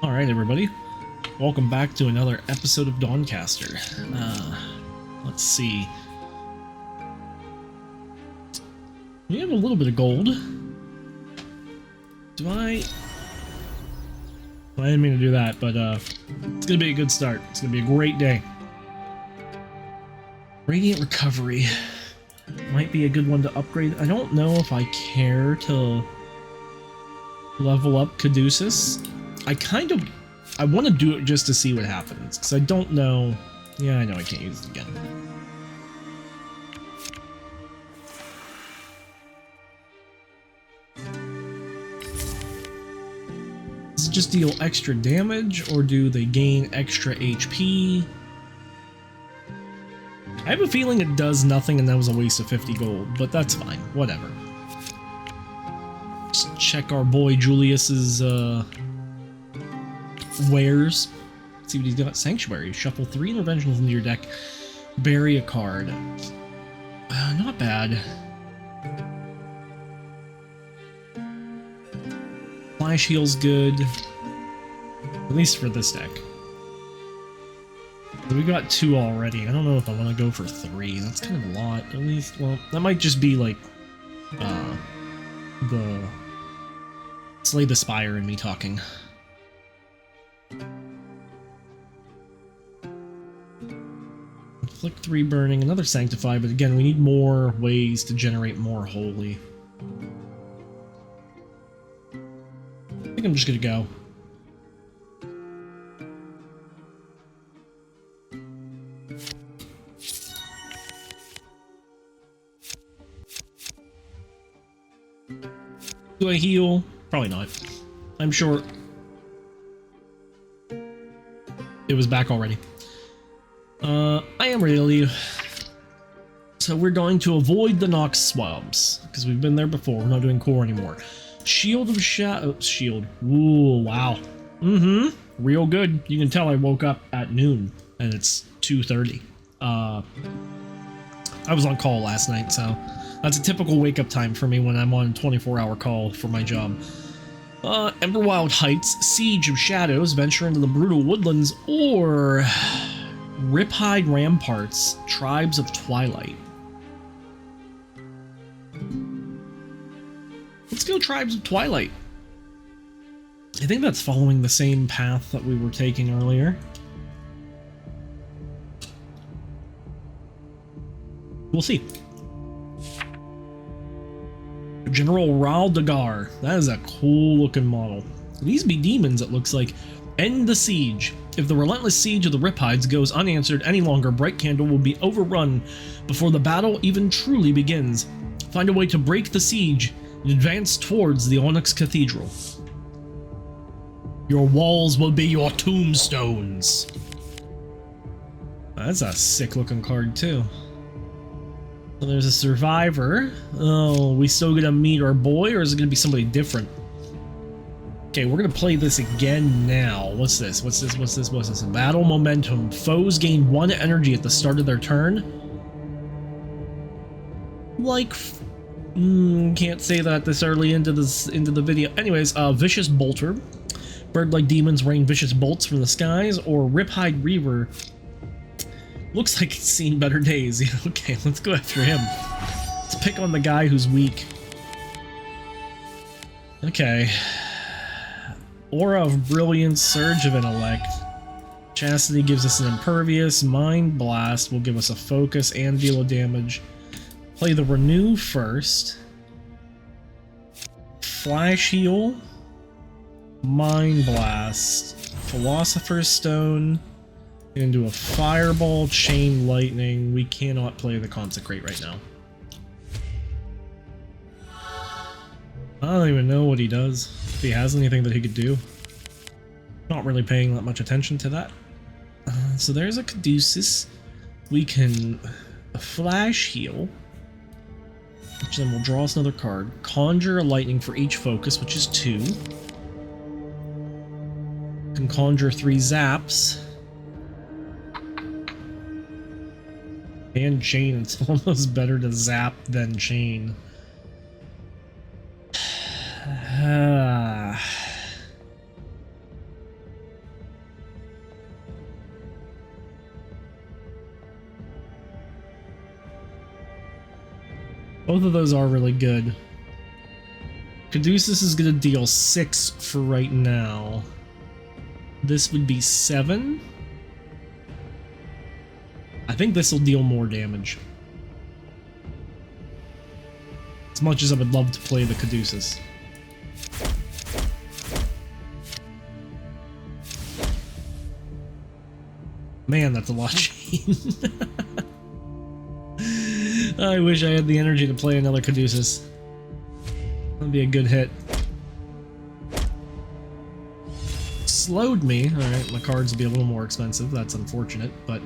Alright everybody, welcome back to another episode of Dawncaster. Let's see. We have a little bit of gold. I didn't mean to do that, but it's gonna be a good start. It's gonna be a great day. Radiant Recovery might be a good one to upgrade. I don't know if I care to level up Caduceus. I want to do it just to see what happens, because I don't know. Yeah, I know I can't use it again. Does it just deal extra damage, or do they gain extra HP? I have a feeling it does nothing and that was a waste of 50 gold, but that's fine, whatever. Let's check our boy Julius's wares. Let's see what he's got. Sanctuary. Shuffle 3 interventions into your deck. Bury a card. Not bad. Flash heal's good. At least for this deck. But we got 2 already. I don't know if I want to go for 3. That's kind of a lot. At least, well, that might just be like the Slay the Spire and me talking. Flick 3 burning, another Sanctify, but again, we need more ways to generate more holy. I think I'm just gonna go. Do I heal? Probably not. I'm sure it was back already. I am ready to leave. So we're going to avoid the Nox swabs, because we've been there before. We're not doing core anymore. Shield of Shadow. Shield. Ooh, wow. Real good. You can tell I woke up at noon, and it's 2:30. I was on call last night, so that's a typical wake-up time for me when I'm on a 24-hour call for my job. Emberwild Heights, Siege of Shadows, venture into the brutal woodlands, or Riphide Ramparts, Tribes of Twilight. Let's go Tribes of Twilight. I think that's following the same path that we were taking earlier. We'll see. General Raldagar. That is a cool looking model. These be demons, it looks like. End the siege. If the relentless siege of the Riphides goes unanswered any longer, Bright Candle will be overrun before the battle even truly begins. Find a way to break the siege and advance towards the Onyx Cathedral. Your walls will be your tombstones. That's a sick looking card too. So there's a survivor. Oh, we still gonna meet our boy, or is it gonna be somebody different? Okay, we're gonna play this again now. What's this? What's this? Battle momentum. Foes gain 1 energy at the start of their turn. Like, can't say that this early into the video. Anyways, Vicious Bolter. Bird-like demons rain vicious bolts from the skies, or Riphide Reaver. Looks like it's seen better days. Yeah, okay, let's go after him. Let's pick on the guy who's weak. Okay. Aura of Brilliance, Surge of Intellect. Chastity gives us an Impervious. Mind Blast will give us a Focus and deal damage. Play the Renew first. Flash Heal. Mind Blast. Philosopher's Stone. Into a Fireball, Chain Lightning. We cannot play the Consecrate right now. I don't even know what he does. If he has anything that he could do. Not really paying that much attention to that. So there's a Caduceus. We can Flash Heal, which then will draw us another card. Conjure a Lightning for each focus, which is 2. Can conjure 3 Zaps. And Chain. It's almost better to Zap than Chain. Both of those are really good. Caduceus is going to deal 6 for right now. This would be 7. I think this will deal more damage. As much as I would love to play the Caduceus. Man, that's a lot of chain. I wish I had the energy to play another Caduceus. That'd be a good hit. Slowed me. Alright, my cards will be a little more expensive. That's unfortunate, but...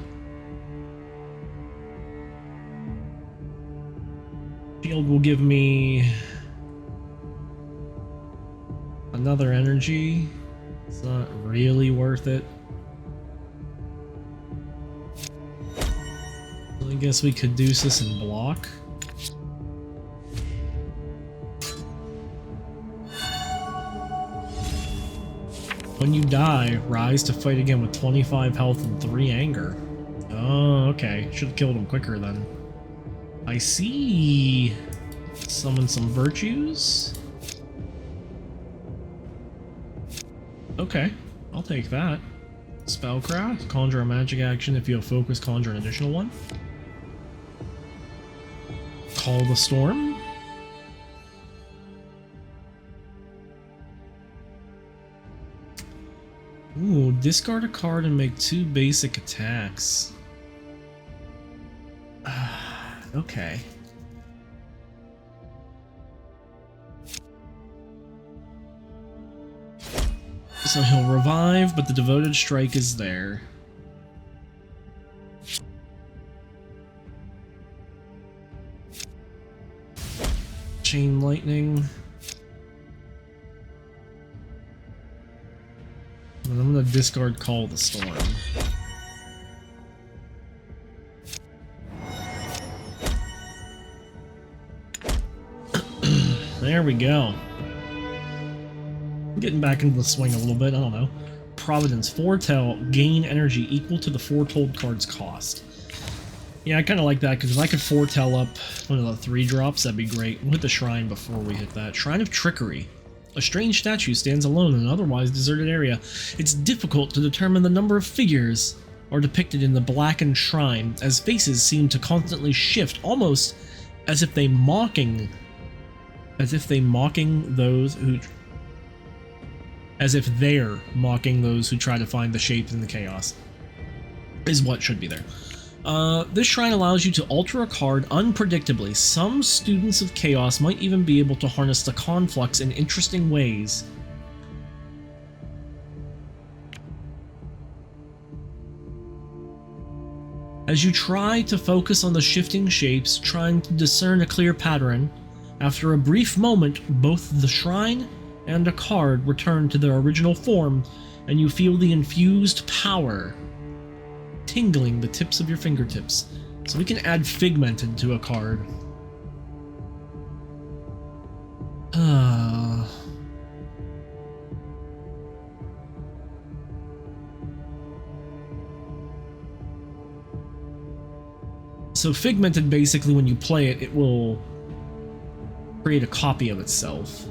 Shield will give me... another energy. It's not really worth it. I guess we could do this and block. When you die, rise to fight again with 25 health and 3 anger. Oh, okay. Should have killed him quicker then. I see. Summon some virtues. Okay, I'll take that. Spellcraft, conjure a magic action. If you have focus, conjure an additional one. Call the storm. Ooh, discard a card and make 2 basic attacks. Okay. So he'll revive, but the devoted strike is there. Chain lightning. And I'm gonna discard Call the Storm. There we go. Getting back into the swing a little bit, I don't know. Providence, foretell, gain energy equal to the foretold card's cost. Yeah, I kind of like that, because if I could foretell up one of the 3 drops, that'd be great. We'll hit the shrine before we hit that. Shrine of Trickery. A strange statue stands alone in an otherwise deserted area. It's difficult to determine the number of figures are depicted in the blackened shrine, as faces seem to constantly shift, almost as if they're mocking those who try to find the shape in the chaos, is what should be there. This shrine allows you to alter a card unpredictably. Some students of chaos might even be able to harness the conflux in interesting ways. As you try to focus on the shifting shapes, trying to discern a clear pattern, after a brief moment, both the shrine and a card return to their original form, and you feel the infused power tingling the tips of your fingertips. So we can add Figmented to a card. So Figmented, basically when you play it, it will create a copy of itself.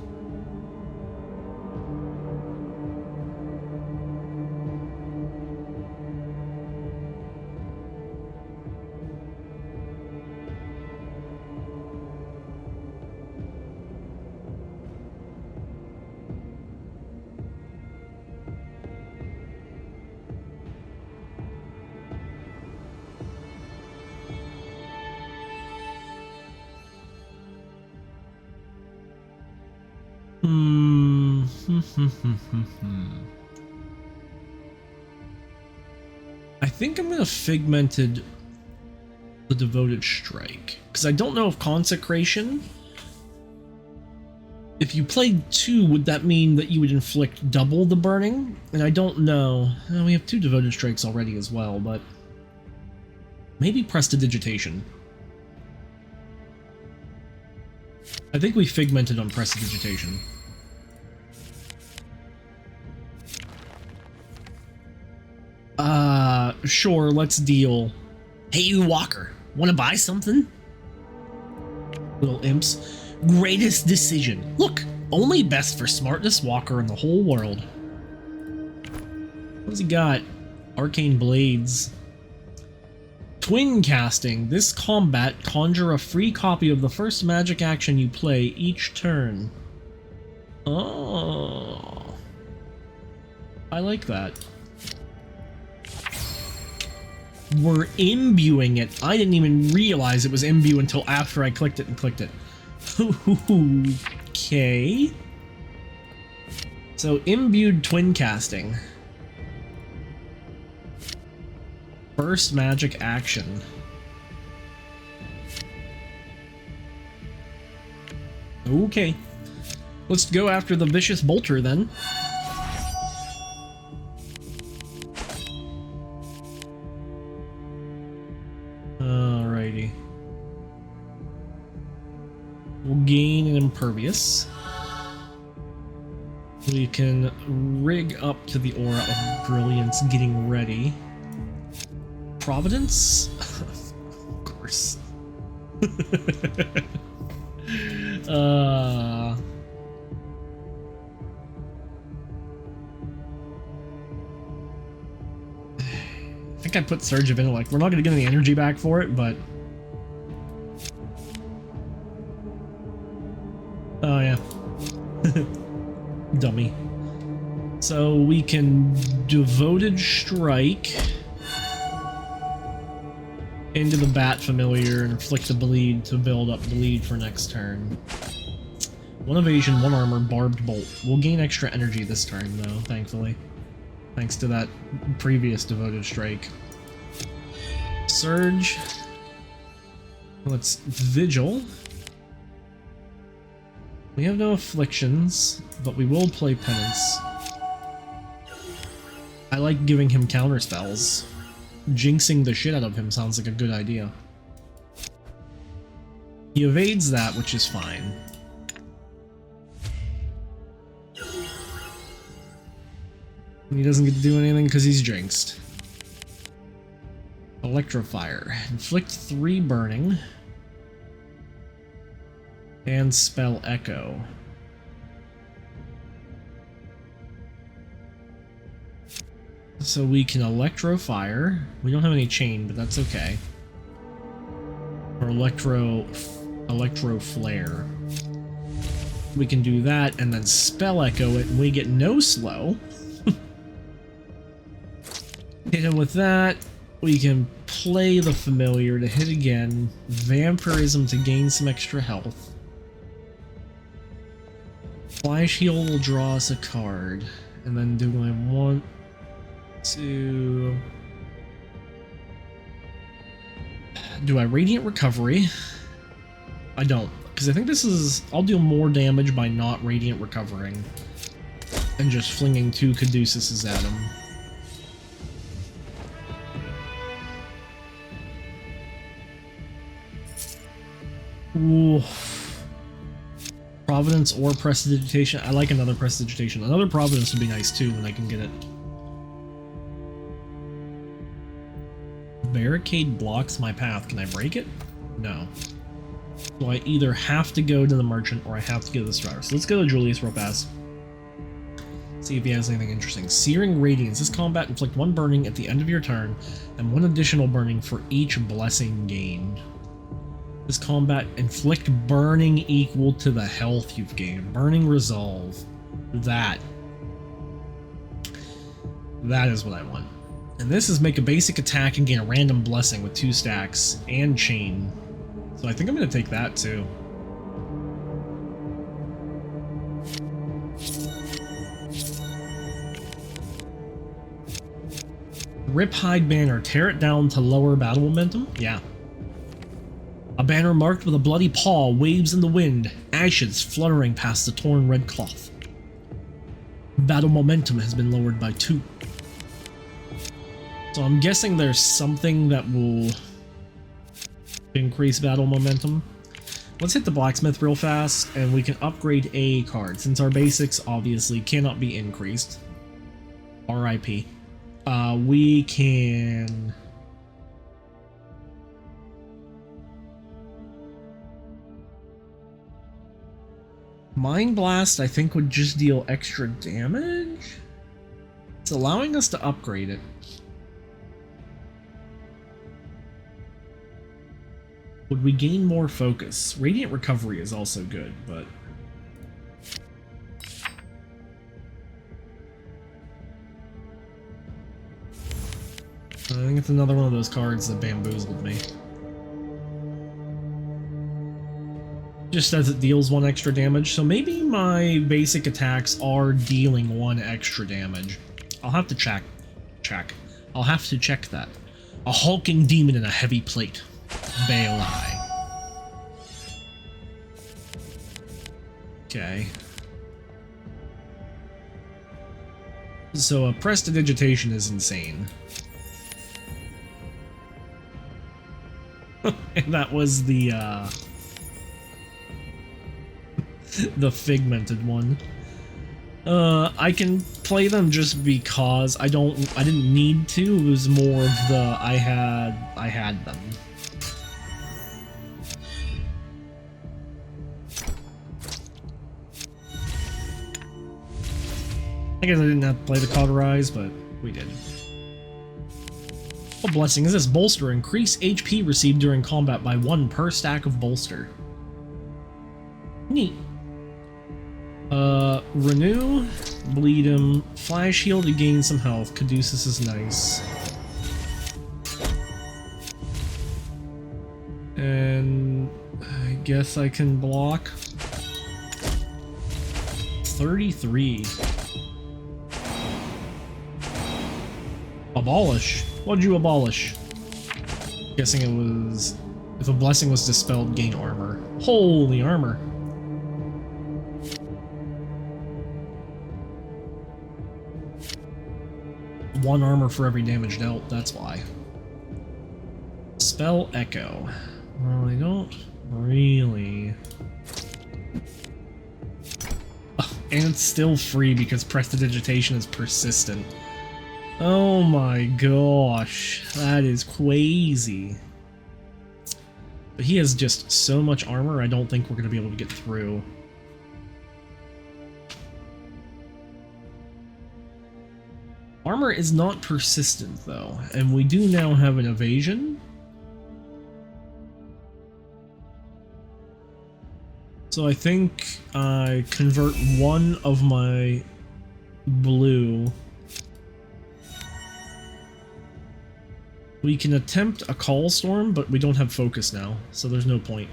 I think I'm gonna Figmented the Devoted Strike, because I don't know if Consecration, if you played 2, would that mean that you would inflict double the burning? And I don't know. We have 2 Devoted Strikes already as well, but maybe Prestidigitation. I think we Figmented on Prestidigitation. Sure, let's deal. Hey, you Walker, wanna buy something? Little imps. Greatest decision. Look, only best for smartest walker in the whole world. What's he got? Arcane blades. Twin casting. This combat, conjure a free copy of the first magic action you play each turn. Oh. I like that. We're imbuing it. I didn't even realize it was imbue until after I clicked it and clicked it. Okay. So, imbued twin casting. First magic action. Okay. Let's go after the vicious bolter then. Alrighty. We'll gain an impervious. We can rig up to the aura of brilliance getting ready. Providence? Of course. I think I put Surge of Intellect. We're not going to get any energy back for it, but... Oh, yeah. Dummy. So we can Devoted Strike into the Bat Familiar and inflict a bleed to build up bleed for next turn. 1 evasion, 1 armor, barbed bolt. We'll gain extra energy this turn though, thankfully. Thanks to that previous Devoted Strike. Surge. Let's Vigil. We have no afflictions, but we will play Penance. I like giving him counter spells. Jinxing the shit out of him sounds like a good idea. He evades that, which is fine. He doesn't get to do anything because he's jinxed. Electrofire. Inflict 3 burning. And spell Echo. So we can Electrofire. We don't have any chain, but that's okay. Or Electro Flare. We can do that and then spell Echo it, and we get no slow. Hit him with that. We can play the familiar to hit again. Vampirism to gain some extra health. Flash Heal will draw us a card. And then do I want to... Do I Radiant Recovery? I don't, because I think this is... I'll deal more damage by not Radiant Recovering. And just flinging 2 Caduceuses at him. Ooh. Providence or Prestidigitation. I like another Prestidigitation. Another Providence would be nice too when I can get it. Barricade blocks my path. Can I break it? No. So I either have to go to the Merchant or I have to go to the Strider. So let's go to Julius real fast. See if he has anything interesting. Searing Radiance. This combat inflict 1 burning at the end of your turn and 1 additional burning for each blessing gained. This combat inflict burning equal to the health you've gained. Burning Resolve. That is what I want. And this is make a basic attack and gain a random blessing with 2 stacks and chain. So I think I'm going to take that too. Riphide Banner. Tear it down to lower battle momentum? Yeah. A banner marked with a bloody paw waves in the wind, ashes fluttering past the torn red cloth. Battle momentum has been lowered by 2. So I'm guessing there's something that will increase battle momentum. Let's hit the blacksmith real fast, and we can upgrade a card, since our basics obviously cannot be increased. RIP. We can... Mind Blast, I think, would just deal extra damage? It's allowing us to upgrade it. Would we gain more focus? Radiant Recovery is also good, but... I think it's another one of those cards that bamboozled me. Just says it deals 1 extra damage, so maybe my basic attacks are dealing 1 extra damage. I'll have to check. I'll have to check that. A hulking demon in a heavy plate. Baelai. Okay. So a prestidigitation is insane. And that was the figmented one. I can play them just because I didn't need to. It was more of the I had them. I guess I didn't have to play the Cauterize, but we did. What blessing is this? Bolster. Increase HP received during combat by 1 per stack of bolster. Neat. Renew, bleed him, flash heal to gain some health. Caduceus is nice. And I guess I can block 33. Abolish. What'd you abolish? Guessing it was if a blessing was dispelled, gain armor. Holy armor. One armor for every damage dealt, that's why. Spell Echo. Well, I don't really... Oh, and it's still free because prestidigitation is persistent. Oh my gosh, that is crazy. But he has just so much armor, I don't think we're going to be able to get through. Armor is not persistent, though, and we do now have an evasion. So I think I convert 1 of my blue. We can attempt a Call Storm, but we don't have focus now, so there's no point.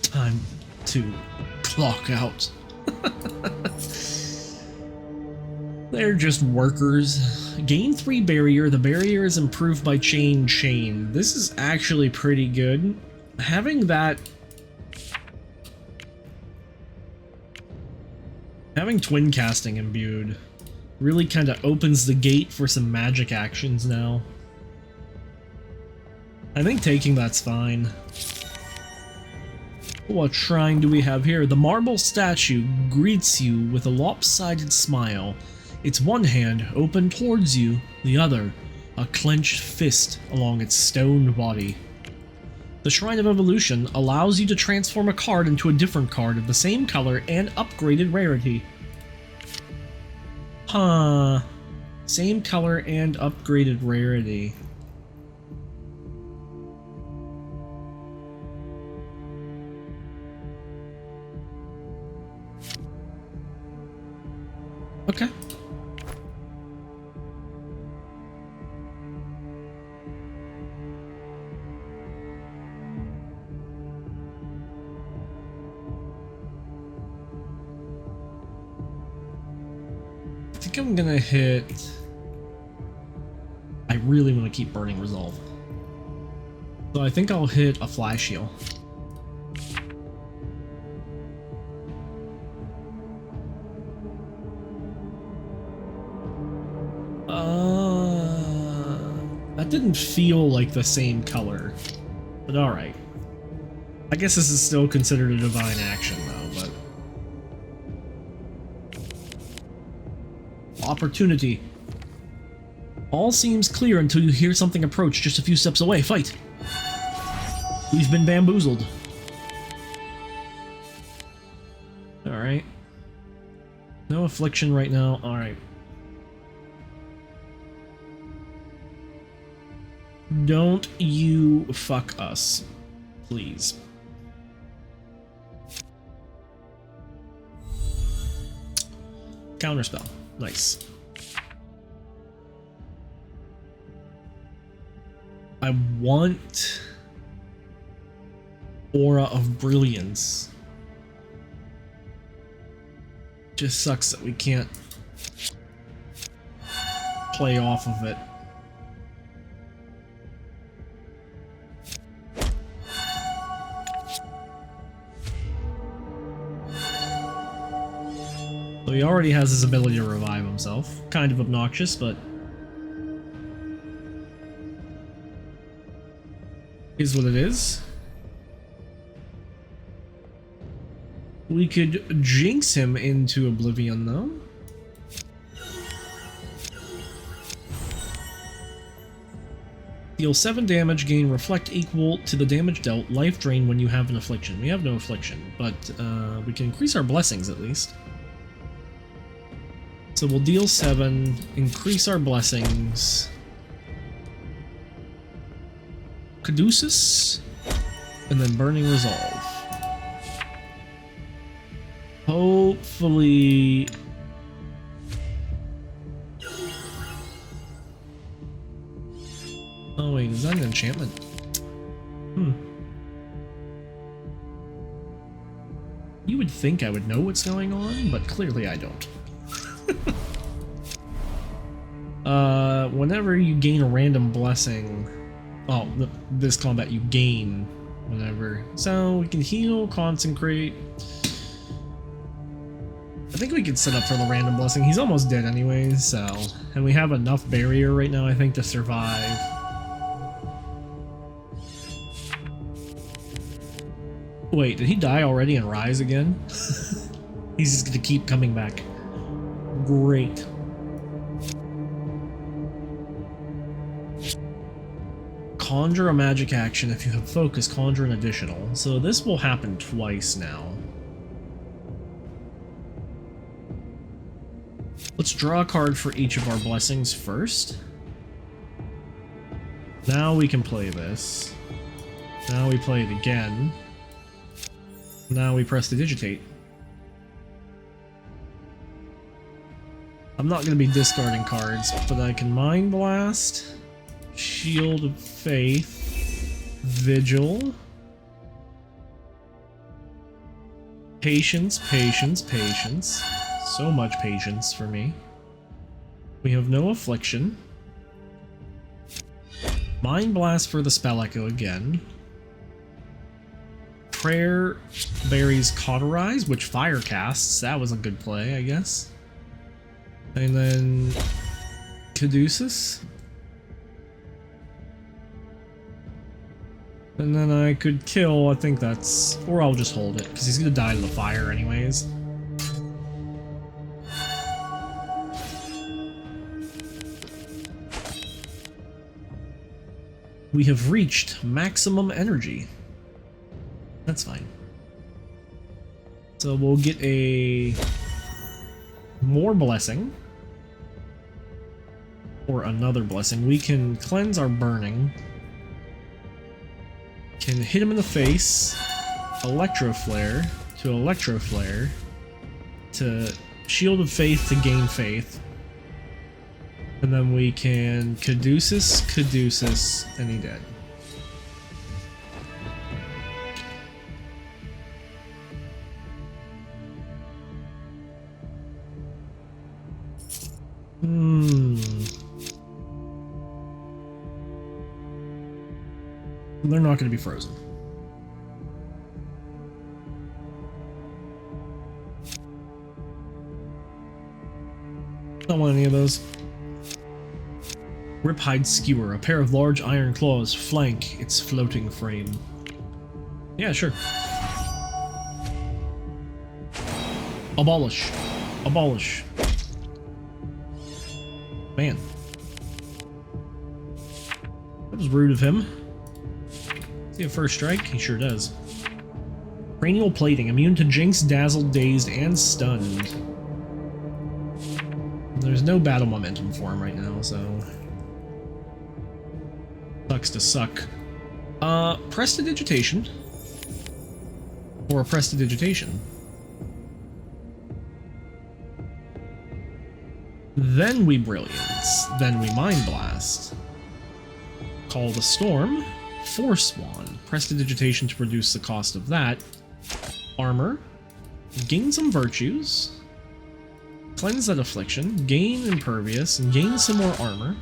Time to clock out. They're just workers. Gain 3 barrier. The barrier is improved by chain. This is actually pretty good. Having twin casting imbued really kind of opens the gate for some magic actions now. I think taking that's fine. What shrine do we have here? The marble statue greets you with a lopsided smile. Its one hand open towards you, the other a clenched fist along its stone body. The Shrine of Evolution allows you to transform a card into a different card of the same color and upgraded rarity. Huh. Same color and upgraded rarity. Okay. I think I'm gonna hit... I really want to keep Burning Resolve. So I think I'll hit a Flash Heal. That didn't feel like the same color, but alright. I guess this is still considered a divine action though, but... Opportunity. All seems clear until you hear something approach just a few steps away. Fight! We've been bamboozled. Alright. No affliction right now. Alright. Don't you fuck us, please. Counterspell. Nice. I want Aura of Brilliance. Just sucks that we can't play off of it. So he already has his ability to revive himself. Kind of obnoxious, but is what it is. We could jinx him into oblivion, though. Deal 7 damage, gain reflect equal to the damage dealt, life drain when you have an affliction. We have no affliction, but we can increase our blessings at least. So we'll deal 7, increase our blessings. Caduceus, and then Burning Resolve. Hopefully... Oh wait, is that an enchantment? You would think I would know what's going on, but clearly I don't. Whenever you gain a random blessing... Oh, this combat you gain whenever. So we can heal, consecrate. I think we could set up for the random blessing. He's almost dead anyways, so... And we have enough barrier right now, I think, to survive. Wait, did he die already and rise again? He's just gonna keep coming back. Great. Conjure a magic action. If you have focus, conjure an additional. So this will happen twice now. Let's draw a card for each of our blessings first. Now we can play this. Now we play it again. Now we press to digitate. I'm not going to be discarding cards, but I can Mind Blast, Shield of Faith, Vigil, Patience, Patience, Patience. So much patience for me. We have no affliction. Mind Blast for the Spell Echo again. Prayer Berries Cauterize, which fire casts. That was a good play, I guess. And then Caduceus. And then I could kill, I think that's... Or I'll just hold it, because he's going to die to the fire anyways. We have reached maximum energy. That's fine. So we'll get a... more blessing. Or another blessing. We can cleanse our burning. Can hit him in the face. Electro Flare to Electro Flare. To Shield of Faith to gain faith. And then we can Caduceus, Caduceus, and he dead. They're not going to be frozen. Don't want any of those. Riptide Skewer, a pair of large iron claws flank its floating frame. Yeah, sure. Abolish. Abolish. Man. That was rude of him. See a first strike? He sure does. Cranial plating, immune to Jinx, dazzled, dazed, and stunned. There's no battle momentum for him right now, so sucks to suck. Prestidigitation. Or prestidigitation. Then we Brilliance. Then we Mind Blast. Call the Storm. Force Wand. Prestidigitation to reduce the cost of that. Armor. Gain some virtues. Cleanse that affliction. Gain impervious. And gain some more armor.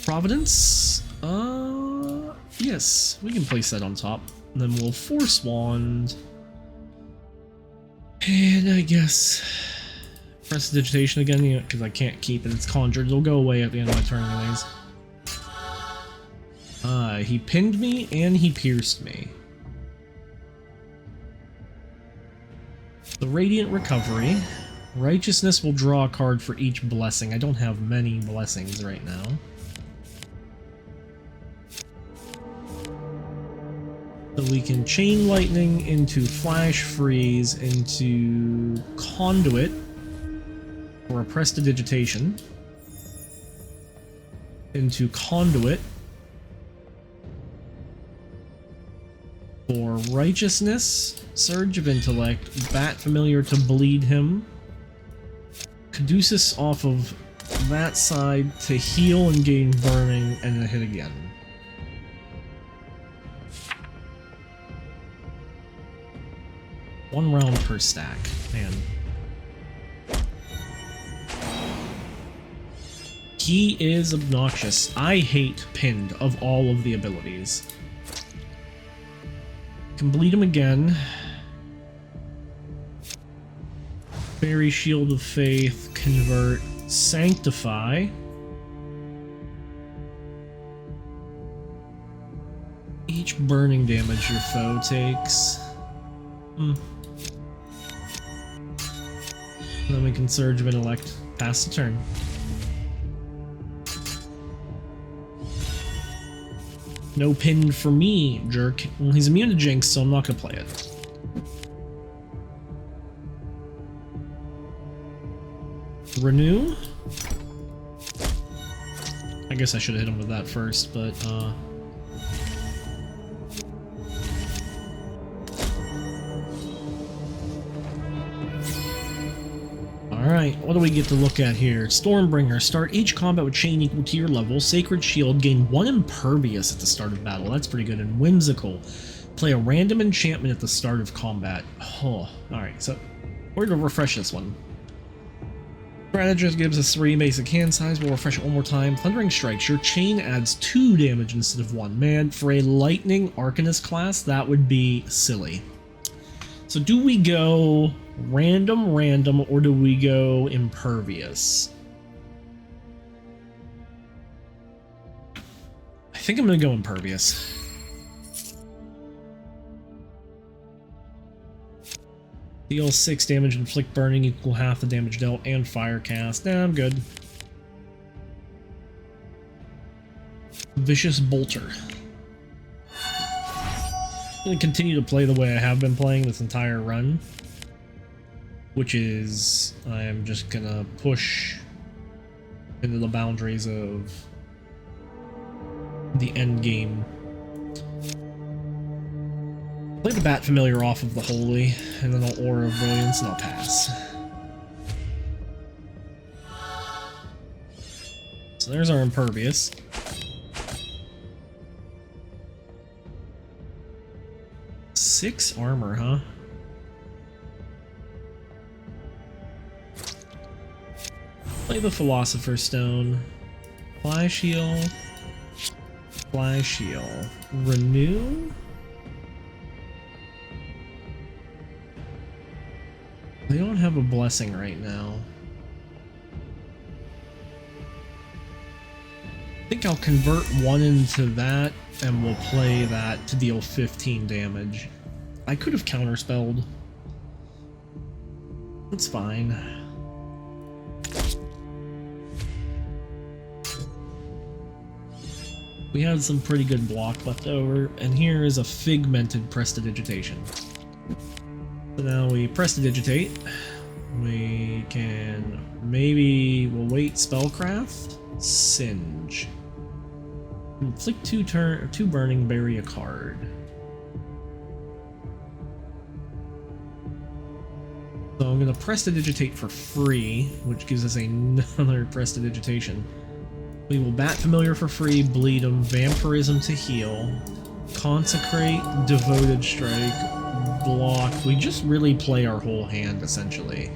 Providence. Yes. We can place that on top. And then we'll Force Wand. And I guess Prestidigitation again, you know, because I can't keep it. It's conjured. It'll go away at the end of my turn anyways. He pinned me and he pierced me. The Radiant Recovery. Righteousness will draw a card for each blessing. I don't have many blessings right now. So we can Chain Lightning into Flash Freeze into Conduit for a Prestidigitation. Into Conduit for Righteousness, Surge of Intellect, Bat Familiar to bleed him, Caduceus off of that side to heal and gain Burning, and then hit again. One round per stack, man. He is obnoxious. I hate pinned of all of the abilities. Can bleed him again. Fairy Shield of Faith, convert, sanctify. Each burning damage your foe takes. Then we can Surge of Intellect. Pass the turn. No pin for me, jerk. Well, he's immune to Jinx, so I'm not gonna play it. Renew? I guess I should have hit him with that first, but Alright, what do we get to look at here? Stormbringer. Start each combat with chain equal to your level. Sacred Shield. Gain 1 impervious at the start of battle. That's pretty good. And Whimsical. Play a random enchantment at the start of combat. Oh, alright, so we're going to refresh this one. Strategist gives us 3 basic hand size. We'll refresh it one more time. Thundering Strikes. Your chain adds 2 damage instead of 1. Man, for a Lightning Arcanist class, that would be silly. So do we go random, or do we go impervious? I think I'm gonna go impervious. Deal 6 damage, inflict burning, equal half the damage dealt, and fire cast. Nah, I'm good. Vicious Bolter. I'm gonna continue to play the way I have been playing this entire run, which is I am just gonna push into the boundaries of the end game. Play the Bat Familiar off of the Holy, and then I'll Aura of Brilliance, and I'll pass. So there's our Impervious. Six armor, huh? Play the Philosopher's Stone. Flash Heal. Flash Heal. Renew? They don't have a blessing right now. I think I'll convert 1 into that, and we'll play that to deal 15 damage. I could have counterspelled. It's fine. We had some pretty good block left over, and here is a figmented prestidigitation. So now we prestidigitate. We can we'll wait spellcraft, singe. Inflict two burning, bury a card. So I'm gonna prestidigitate for free, which gives us another prestidigitation. We will bat familiar for free, bleed him, vampirism to heal, consecrate, devoted strike, block. We just really play our whole hand essentially.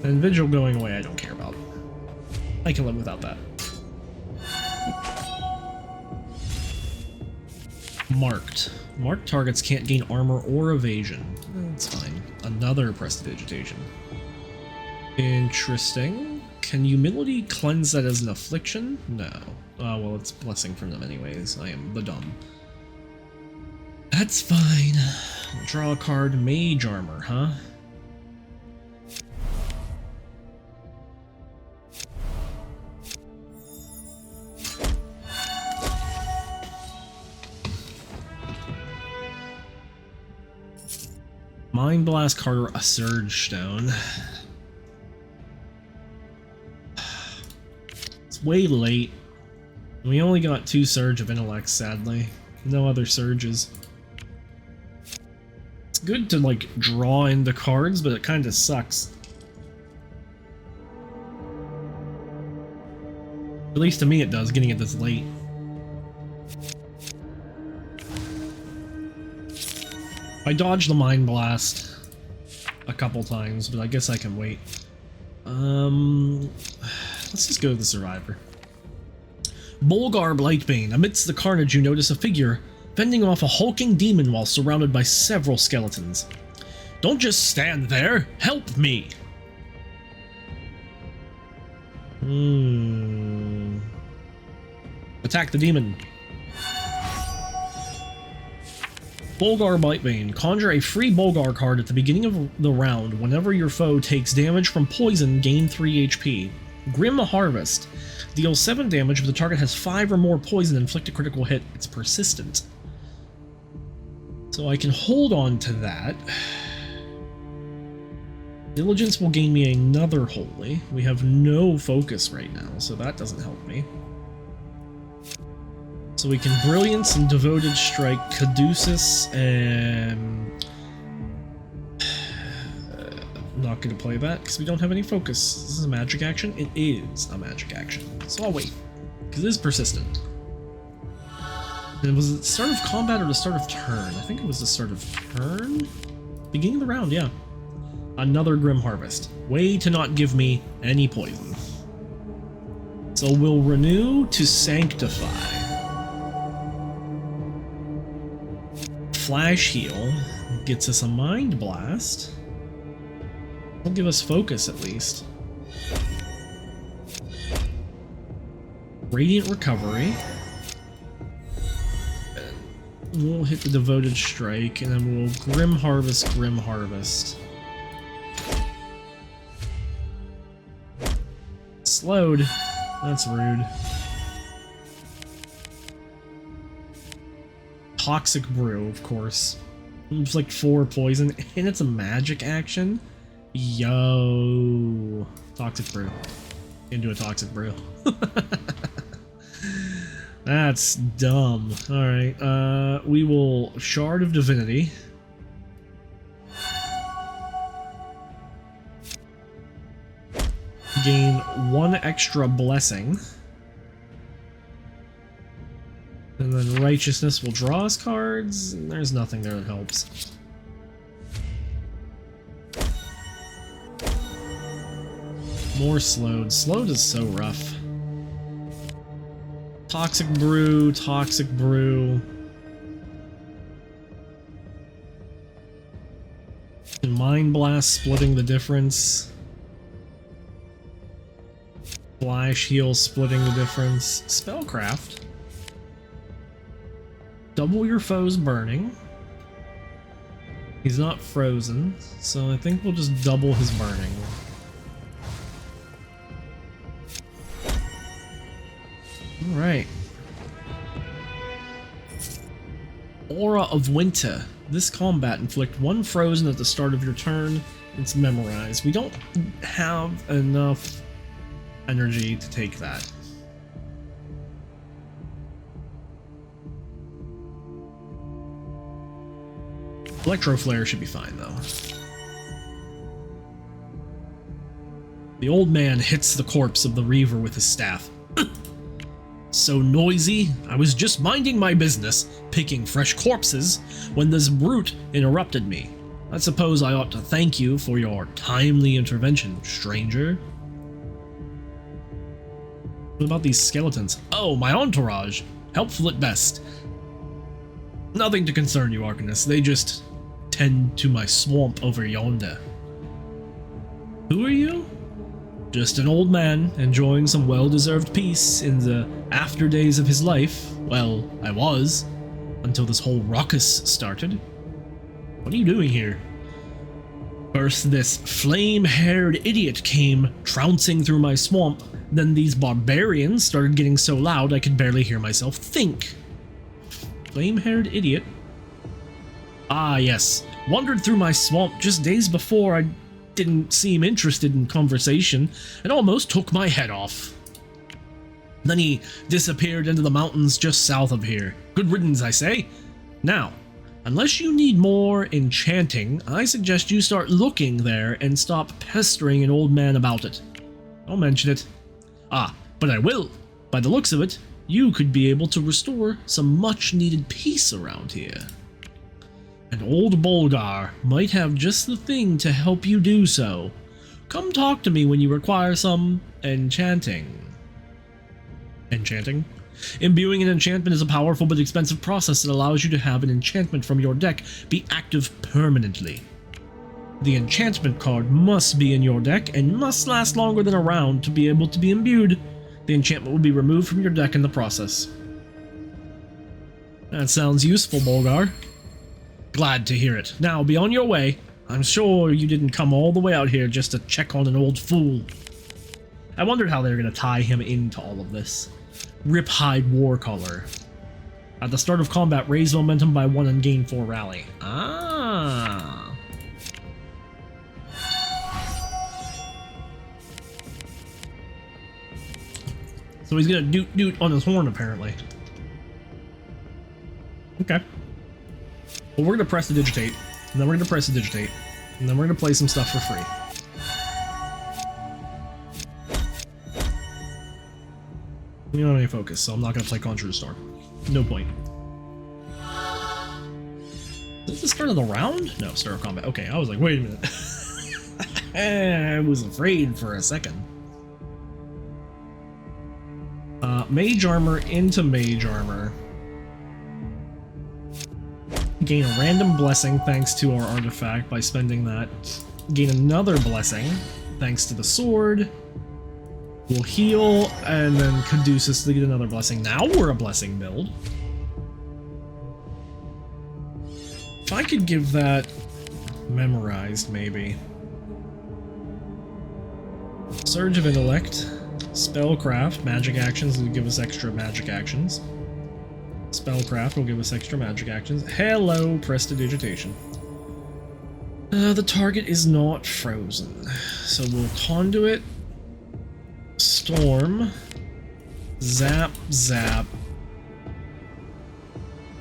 And vigil going away I don't care about. I can live without that. Marked. Marked targets can't gain armor or evasion. That's fine. Another prestidigitation. Interesting. Can humility cleanse that as an affliction? No. Oh, well, it's blessing from them anyways. I am the dumb. That's fine. Draw a card. Mage armor, huh? Mind Blast Carter, a Surge Stone. It's way late. We only got 2 Surge of Intellect, sadly. No other Surges. It's good to, like, draw into cards, but it kind of sucks. At least to me it does, getting it this late. I dodged the Mind Blast a couple times, but I guess I can wait. Let's just go to the Survivor. Bolgar Blightbane. Amidst the carnage, you notice a figure fending off a hulking demon while surrounded by several skeletons. Don't just stand there! Help me! Attack the demon. Bolgar Blightbane. Conjure a free Bolgar card at the beginning of the round. Whenever your foe takes damage from poison, gain 3 HP. Grim Harvest. Deals 7 damage if the target has 5 or more poison and inflict a critical hit. It's persistent. So I can hold on to that. Diligence will gain me another Holy. We have no focus right now, so that doesn't help me. So we can Brilliance and Devoted Strike Caduceus, and I'm not going to play that because we don't have any focus. This is a magic action? It is a magic action. So I'll wait, because it is persistent. And was it the start of combat or the start of turn? I think it was the start of turn? Beginning of the round, yeah. Another Grim Harvest. Way to not give me any poison. So we'll renew to Sanctify. Flash Heal gets us a Mind Blast. Will give us focus at least. Radiant Recovery. We'll hit the Devoted Strike, and then we'll Grim Harvest, Grim Harvest. Slowed. That's rude. Toxic Brew, of course. It's like 4 poison, and it's a magic action. Yo. Toxic Brew. Into a Toxic Brew. That's dumb. Alright, we will Shard of Divinity. Gain 1 extra blessing. And then Righteousness will draw us cards, and there's nothing there that helps. More slowed. Slowed is so rough. Toxic Brew, Toxic Brew. And Mind Blast splitting the difference. Flash Heal splitting the difference. Spellcraft. Double your foe's burning. He's not frozen, so I think we'll just double his burning. Alright. Aura of Winter. This combat inflict 1 frozen at the start of your turn. It's memorized. We don't have enough energy to take that. Electro Flare should be fine though. The old man hits the corpse of the Reaver with his staff. So noisy, I was just minding my business, picking fresh corpses, when this brute interrupted me. I suppose I ought to thank you for your timely intervention, stranger. What about these skeletons? Oh, my entourage. Helpful at best. Nothing to concern you, Arcanus. They just tend to my swamp over yonder. Who are you? Just an old man enjoying some well-deserved peace in the after days of his life. Well, I was, until this whole ruckus started. What are you doing here? First, this flame-haired idiot came trouncing through my swamp. Then these barbarians started getting so loud I could barely hear myself think. Flame-haired idiot? Ah, yes. Wandered through my swamp just days before. I didn't seem interested in conversation and almost took my head off. Then he disappeared into the mountains just south of here. Good riddance, I say. Now, unless you need more enchanting, I suggest you start looking there and stop pestering an old man about it. Don't mention it. Ah, but I will. By the looks of it, you could be able to restore some much-needed peace around here. And old Bolgar might have just the thing to help you do so. Come talk to me when you require some enchanting. Enchanting? Imbuing an enchantment is a powerful but expensive process that allows you to have an enchantment from your deck be active permanently. The enchantment card must be in your deck and must last longer than a round to be able to be imbued. The enchantment will be removed from your deck in the process. That sounds useful, Bolgar. Glad to hear it. Now, be on your way. I'm sure you didn't come all the way out here just to check on an old fool. I wondered how they were going to tie him into all of this. Riphide Warcaller. At the start of combat, raise momentum by 1 and gain 4 rally. Ah. So he's going to doot on his horn, apparently. Okay. Well, we're going to press the digitate, and then we're going to press the digitate, and then we're going to play some stuff for free. We don't have any focus, so I'm not going to play Conjure the Storm. No point. Is this the start of the round? No, start of combat. Okay, I was like, wait a minute. I was afraid for a second. Mage Armor into Mage Armor. Gain a random blessing thanks to our artifact by spending that. Gain another blessing thanks to the sword. We'll heal, and then Caduceus to get another blessing. Now we're a blessing build. If I could give that memorized, maybe. Surge of Intellect. Spellcraft, magic actions will give us extra magic actions. Spellcraft will give us extra magic actions. Hello, Prestidigitation. The target is not frozen, so we'll Conduit, Storm, Zap, Zap,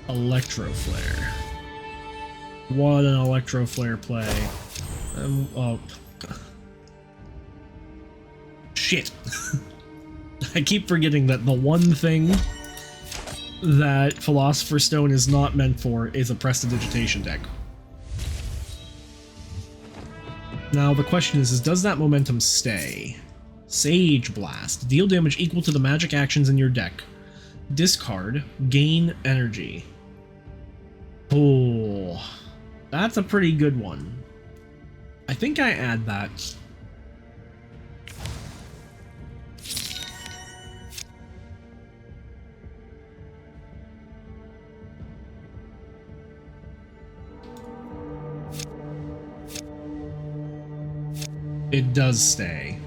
Electro Flare. What an Electro Flare play. Oh. Shit. I keep forgetting that the one thing that Philosopher's Stone is not meant for is a Prestidigitation deck. Now the question is does that momentum stay? Sage Blast. Deal damage equal to the magic actions in your deck. Discard. Gain energy. Oh, that's a pretty good one. I think I add that. It does stay.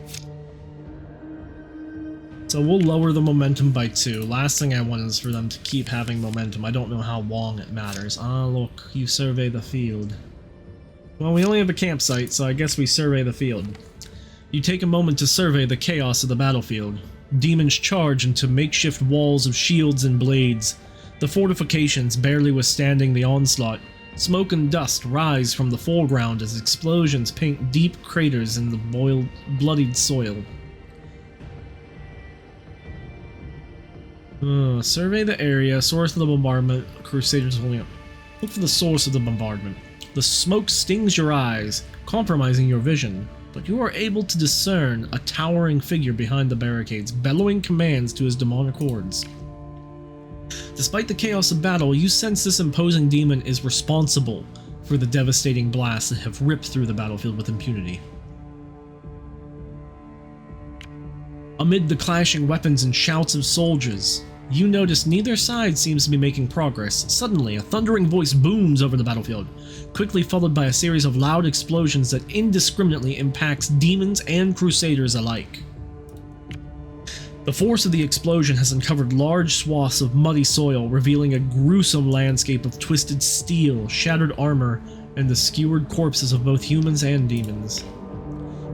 So we'll lower the momentum by 2. Last thing I want is for them to keep having momentum. I don't know how long it matters. Ah, look, you survey the field. Well, we only have a campsite, so I guess we survey the field. You take a moment to survey the chaos of the battlefield. Demons charge into makeshift walls of shields and blades. The fortifications barely withstanding the onslaught. Smoke and dust rise from the foreground as explosions paint deep craters in the bloodied soil. Survey the area, source of the bombardment, Crusaders holding up. Look for the source of the bombardment. The smoke stings your eyes, compromising your vision, but you are able to discern a towering figure behind the barricades, bellowing commands to his demonic hordes. Despite the chaos of battle, you sense this imposing demon is responsible for the devastating blasts that have ripped through the battlefield with impunity. Amid the clashing weapons and shouts of soldiers, you notice neither side seems to be making progress. Suddenly, a thundering voice booms over the battlefield, quickly followed by a series of loud explosions that indiscriminately impacts demons and crusaders alike. The force of the explosion has uncovered large swaths of muddy soil, revealing a gruesome landscape of twisted steel, shattered armor, and the skewered corpses of both humans and demons.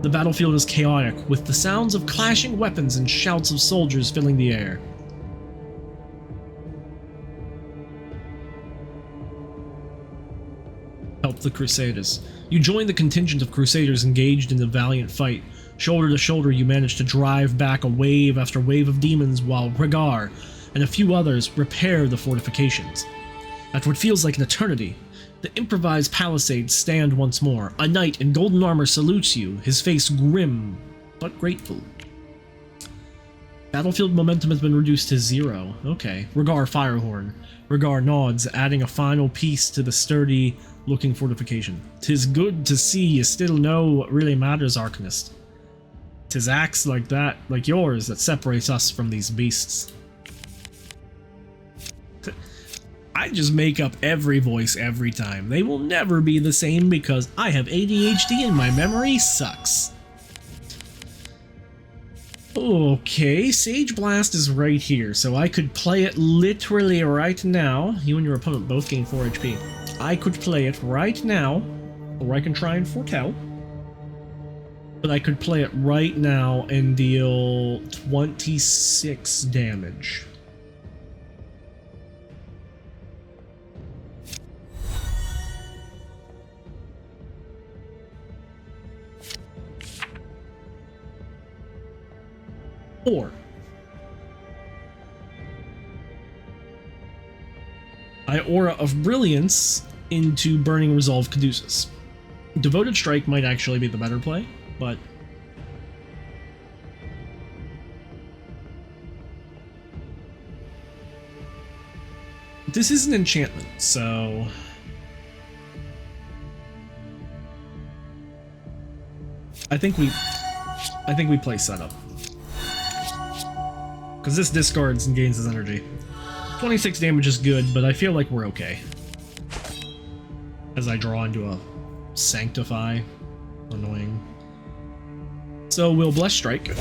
The battlefield is chaotic, with the sounds of clashing weapons and shouts of soldiers filling the air. Help the Crusaders. You join the contingent of Crusaders engaged in the valiant fight. Shoulder to shoulder, you manage to drive back a wave after wave of demons while Rhaegar and a few others repair the fortifications. After what feels like an eternity, the improvised palisades stand once more. A knight in golden armor salutes you, his face grim but grateful. Battlefield momentum has been reduced to 0. Okay. Rhaegar Firehorn. Rhaegar nods, adding a final piece to the sturdy-looking fortification. "'Tis good to see you still know what really matters, Arcanist. 'Tis acts like that, like yours, that separates us from these beasts." I just make up every voice every time. They will never be the same because I have ADHD and my memory sucks. Okay, Sage Blast is right here, so I could play it literally right now. You and your opponent both gain 4 HP. I could play it right now, or I can try and foretell. But I could play it right now and deal 26 damage. Or I Aura of Brilliance into Burning Resolve Caduceus. Devoted Strike might actually be the better play, but this is an enchantment, so I think we play setup. Because this discards and gains his energy. 26 damage is good, but I feel like we're okay. As I draw into a Sanctify. Annoying. So we'll Bless Strike.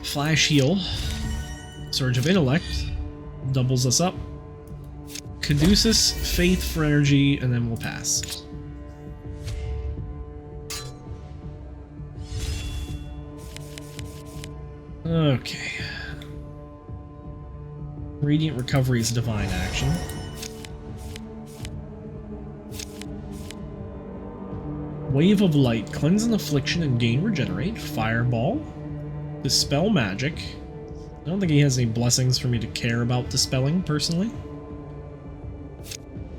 Flash Heal. Surge of Intellect. Doubles us up. Caduceus, Faith for energy, and then we'll pass. Okay. Radiant Recovery is Divine Action. Wave of Light, Cleanse an Affliction and gain Regenerate. Fireball. Dispel Magic. I don't think he has any blessings for me to care about dispelling, personally.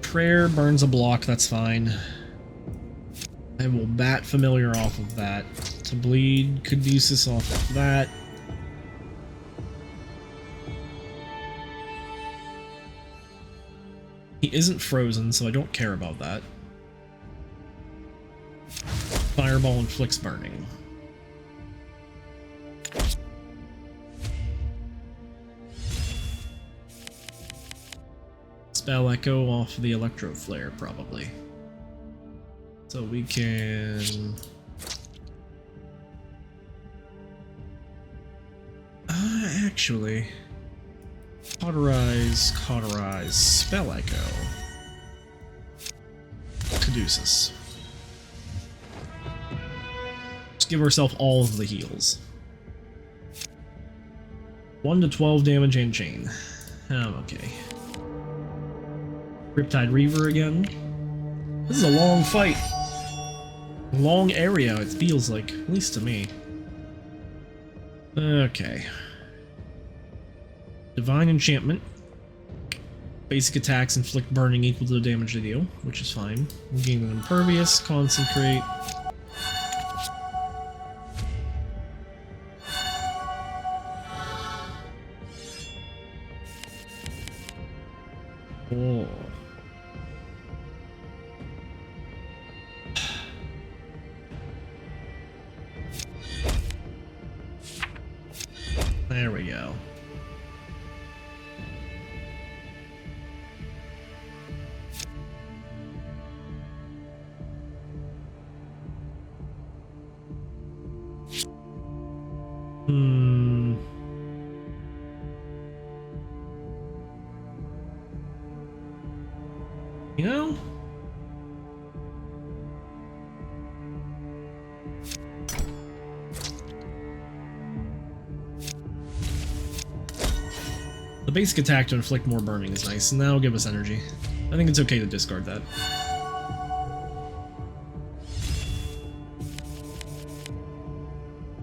Prayer burns a block, that's fine. I will Bat Familiar off of that. To bleed Caduceus off of that. He isn't frozen, so I don't care about that. Fireball inflicts burning. Spell Echo off the Electro Flare, probably. So we can... Actually... Cauterize, Spell Echo. Caduceus. Let's give ourselves all of the heals. 1 to 12 damage and chain. Okay. Riptide Reaver again. This is a long fight. Long area, it feels like, at least to me. Okay. Divine Enchantment. Basic attacks inflict burning equal to the damage they deal, which is fine. We gain an Impervious, Concentrate. Oh. There we go. You know? The basic attack to inflict more burning is nice, and that'll give us energy. I think it's okay to discard that.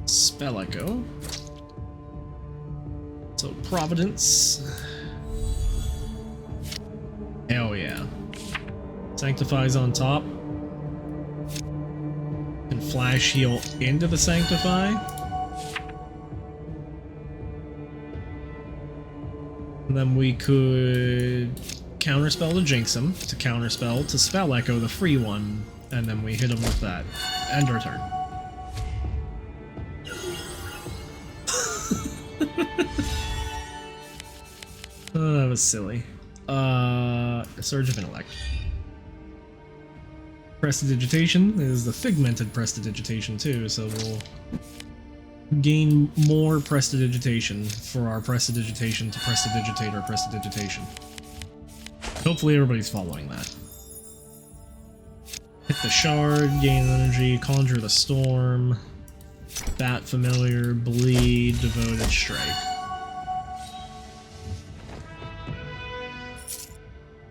Spell Echo. So, Providence. Hell yeah. Sanctifies on top. And Flash Heal into the Sanctify. And then we could Counterspell to Jinx him, to Counterspell to Spell Echo, the free one, and then we hit him with that. End our turn. Oh, that was silly. Surge of Intellect. Prestidigitation is the Figmented Prestidigitation too, so we'll gain more Prestidigitation for our Prestidigitation to Prestidigitate our Prestidigitation. Hopefully everybody's following that. Hit the Shard, gain energy, Conjure the Storm, Bat Familiar, Bleed, Devoted Strike.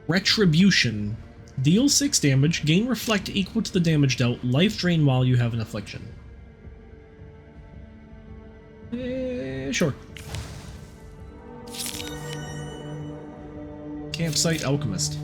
Retribution. Deal 6 damage, gain Reflect equal to the damage dealt, life drain while you have an affliction. Sure. Campsite Alchemist.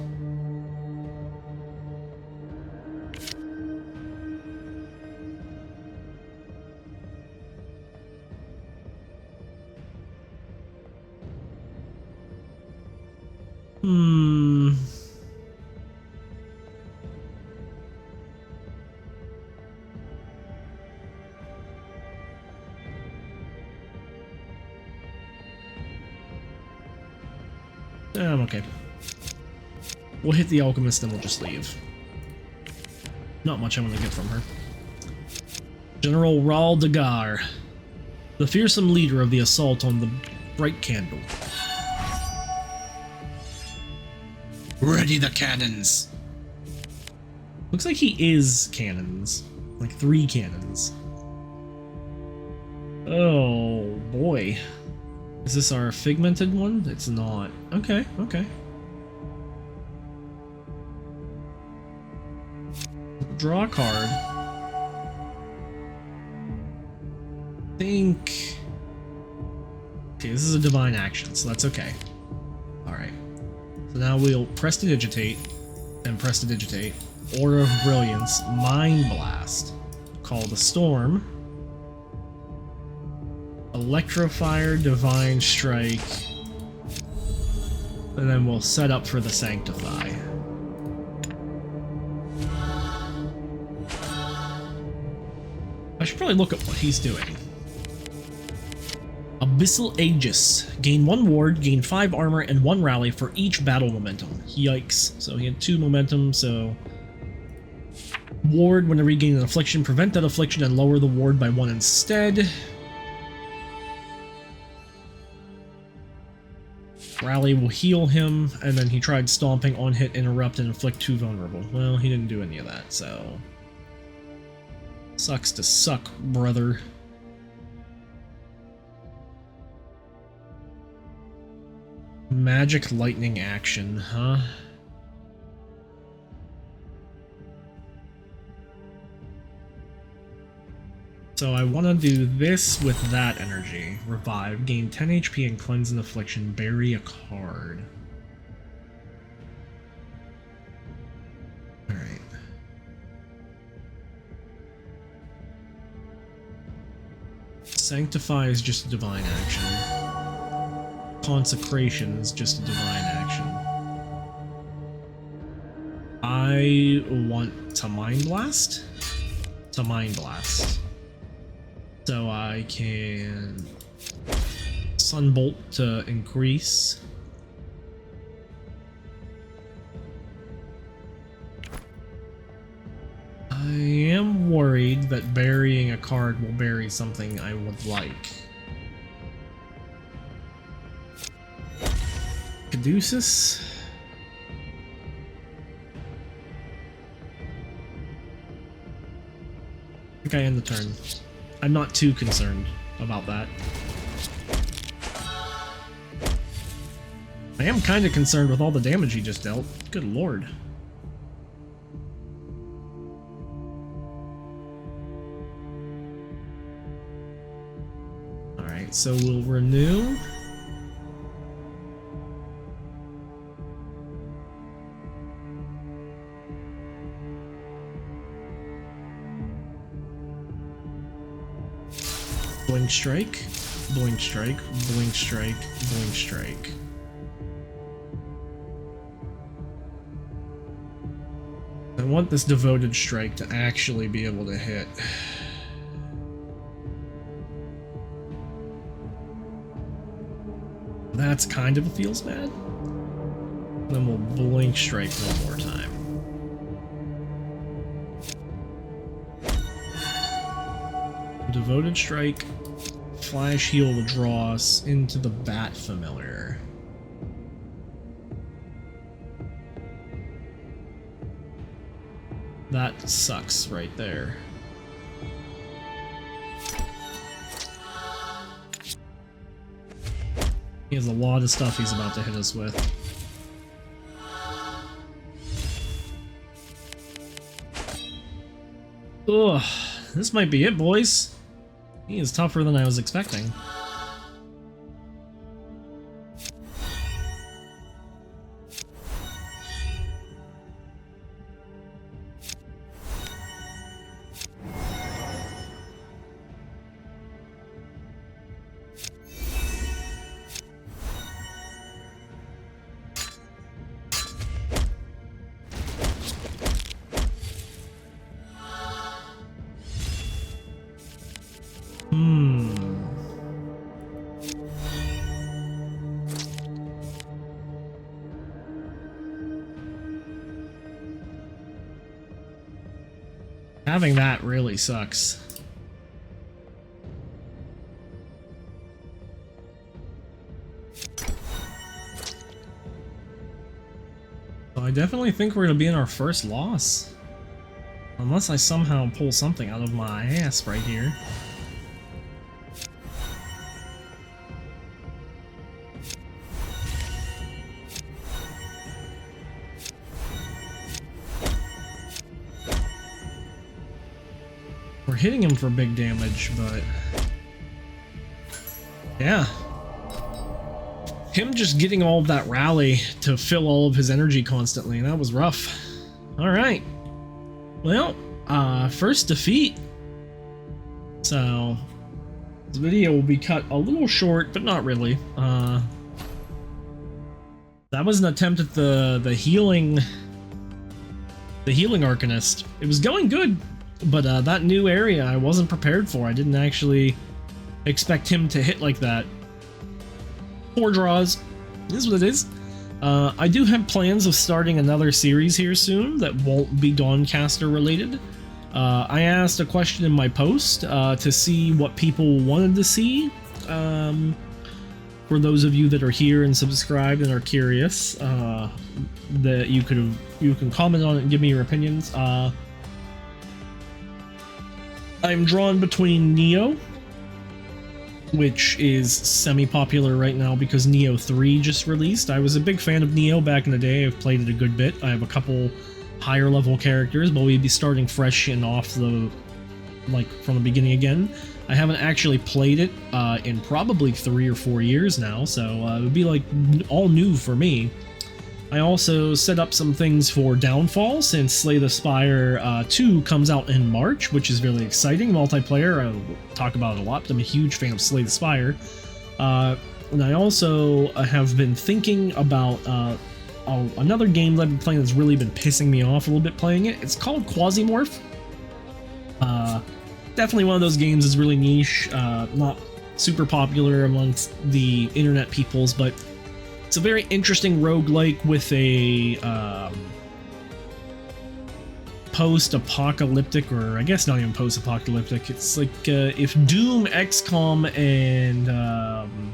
I'm okay. We'll hit the Alchemist and we'll just leave. Not much I want to get from her. General Raul Dagar, the fearsome leader of the assault on the Bright Candle. Ready the cannons! Looks like he is cannons. Like 3 cannons. Oh boy. Is this our Figmented one? It's not. Okay, okay. Draw a card. Think... Okay, this is a divine action, so that's okay. Alright. So now we'll Prestidigitate, and Prestidigitate. Order of Brilliance, Mind Blast. Call the Storm. Electrofire, Divine Strike, and then we'll set up for the Sanctify. I should probably look at what he's doing. Abyssal Aegis. Gain 1 ward, gain 5 armor, and 1 rally for each battle momentum. Yikes. So he had 2 momentum, so... Ward, whenever you gain an affliction, prevent that affliction and lower the ward by 1 instead. Rally will heal him, and then he tried stomping on hit, interrupt, and inflict 2 vulnerable. Well, he didn't do any of that, so... Sucks to suck, brother. Magic lightning action, huh? So I want to do this with that energy. Revive, gain 10 HP and cleanse an affliction, bury a card. Alright. Sanctify is just a divine action. Consecration is just a divine action. I want to Mind Blast? To Mind Blast. So I can Sunbolt to increase. I am worried that burying a card will bury something I would like. Caduceus? I think I end the turn. I'm not too concerned about that. I am kind of concerned with all the damage he just dealt. Good lord. Alright, so we'll renew. Blink strike, blink strike, blink strike, blink strike. I want this devoted strike to actually be able to hit. That's kind of feels bad. Then we'll blink strike one more time. Devoted strike. Flash heal will draw us into the Bat Familiar. That sucks right there. He has a lot of stuff he's about to hit us with. Ugh, this might be it, boys. He is tougher than I was expecting. Having that really sucks. So I definitely think we're gonna be in our first loss. Unless I somehow pull something out of my ass right here. We're hitting him for big damage, but yeah. Him just getting all of that rally to fill all of his energy constantly, that was rough. Alright. Well, first defeat. So, this video will be cut a little short, but not really. That was an attempt at the healing Arcanist. It was going good. But that new area I wasn't prepared for. I didn't actually expect him to hit like that. 4 draws. This is what it is. I do have plans of starting another series here soon that won't be Dawncaster related. I asked a question in my post to see what people wanted to see for for those of you that are here and subscribed and are curious, that you can comment on it and give me your opinions. I'm drawn between Neo, which is semi-popular right now because Neo 3 just released. I was a big fan of Neo back in the day. I've played it a good bit. I have a couple higher level characters, but we'd be starting fresh and off the, like, from the beginning again. I haven't actually played it in probably 3 or 4 years now, so it would be like all new for me. I also set up some things for Downfall since Slay the Spire 2 comes out in March, which is really exciting. Multiplayer, I'll talk about it a lot, but I'm a huge fan of Slay the Spire. And I also have been thinking about another game that I've been playing that's really been pissing me off a little bit playing it. It's called Quasimorph. Definitely one of those games that's really niche, not super popular amongst the internet peoples, but it's a very interesting roguelike with a post-apocalyptic, or I guess not even post-apocalyptic. It's like if Doom, XCOM, and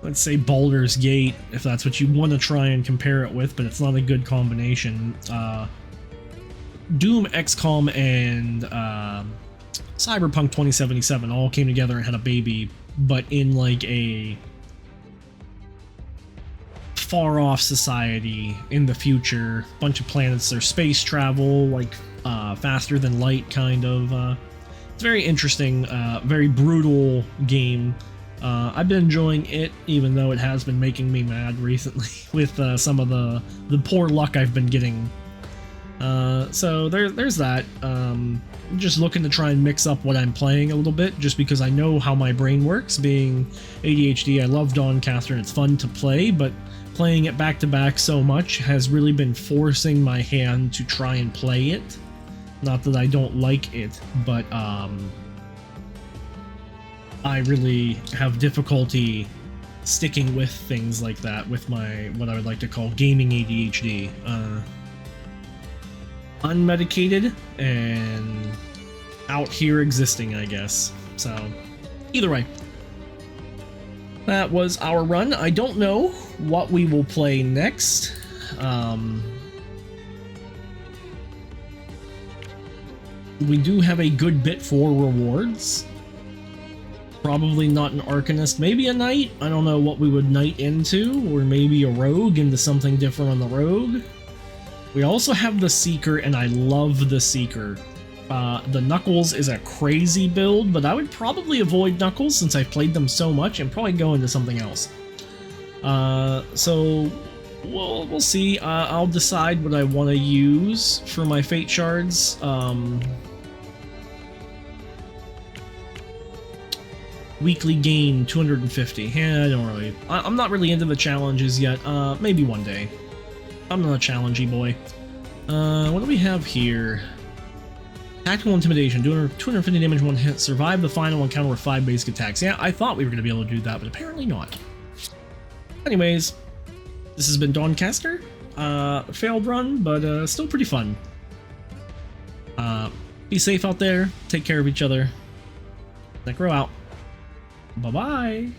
let's say Baldur's Gate, if that's what you want to try and compare it with, but it's not a good combination. Doom, XCOM, and Cyberpunk 2077 all came together and had a baby, but in like a far-off society in the future. Bunch of planets, there's space travel, like faster than light, kind of. It's very interesting, very brutal game. I've been enjoying it, even though it has been making me mad recently with some of the poor luck I've been getting. So there's that. I'm just looking to try and mix up what I'm playing a little bit, just because I know how my brain works. Being ADHD, I love Dawncaster and it's fun to play, but playing it back to back so much has really been forcing my hand to try and play it. Not that I don't like it, but I really have difficulty sticking with things like that with my, what I would like to call gaming ADHD. Unmedicated and out here existing, I guess. So, either way, that was our run. I don't know what we will play next. We do have a good bit for rewards. Probably not an Arcanist, maybe a Knight. I don't know what we would Knight into, or maybe a Rogue into something different on the Rogue. We also have the Seeker, and I love the Seeker. The Knuckles is a crazy build, but I would probably avoid Knuckles since I've played them so much and probably go into something else. So we'll see. I'll decide what I want to use for my Fate Shards. Weekly gain 250. Yeah, I don't really. I'm not really into the challenges yet. Maybe one day. I'm not a challengey boy. What do we have here? Tactical Intimidation, doing 250 damage one hit, survive the final encounter with 5 basic attacks. Yeah, I thought we were going to be able to do that, but apparently not. Anyways, this has been Dawncaster. Failed run, but still pretty fun. Be safe out there, take care of each other. Necro out. Bye-bye.